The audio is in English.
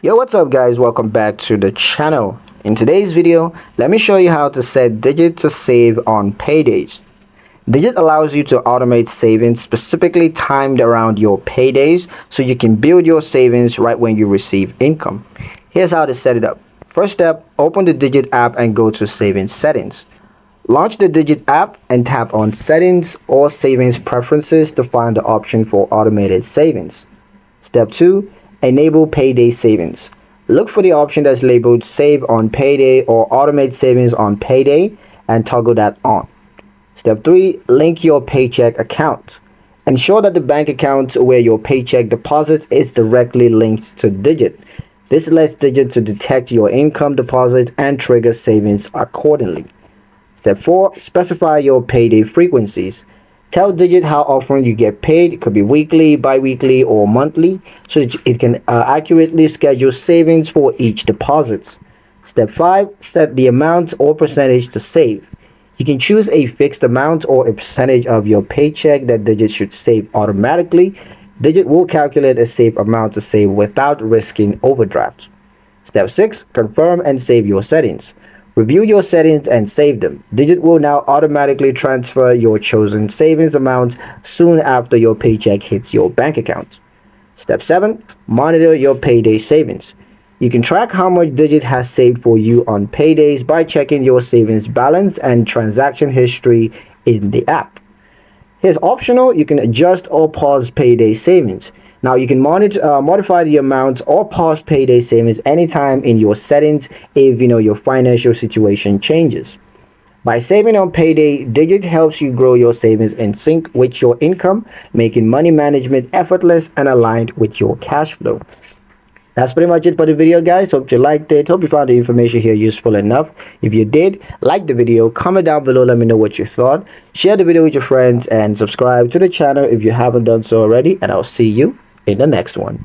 Yo, what's up guys? Welcome back to the channel. In today's video, let me show you how to set Digit to save on Paydays. Digit allows you to automate savings specifically timed around your paydays so you can build your savings right when you receive income. Here's how to set it up. First step, open the Digit app and go to Savings Settings. Launch the Digit app and tap on Settings or Savings Preferences to find the option for automated savings. Step 2. Enable Payday Savings. Look for the option that's labeled Save on Payday or Automate Savings on Payday and toggle that on. Step 3. Link your paycheck account. Ensure that the bank account where your paycheck deposits is directly linked to Digit. This lets Digit to detect your income deposit and trigger savings accordingly. Step 4. Specify your payday frequencies. Tell Digit how often you get paid. It could be weekly, bi-weekly, or monthly, so that it can accurately schedule savings for each deposit. Step 5. Set the amount or percentage to save. You can choose a fixed amount or a percentage of your paycheck that Digit should save automatically. Digit will calculate a safe amount to save without risking overdraft. Step 6. Confirm and save your settings. Review your settings and save them. Digit will now automatically transfer your chosen savings amount soon after your paycheck hits your bank account. Step 7. Monitor your payday savings. You can track how much Digit has saved for you on paydays by checking your savings balance and transaction history in the app. Here's optional. You can adjust or pause payday savings. Now you can modify the amount or pause payday savings anytime in your settings if your financial situation changes. By saving on payday, Digit helps you grow your savings in sync with your income, making money management effortless and aligned with your cash flow. That's pretty much it for the video, guys. Hope you liked it. Hope you found the information here useful enough. If you did, like the video, comment down below, let me know what you thought. Share the video with your friends and subscribe to the channel if you haven't done so already, and I'll see you in the next one.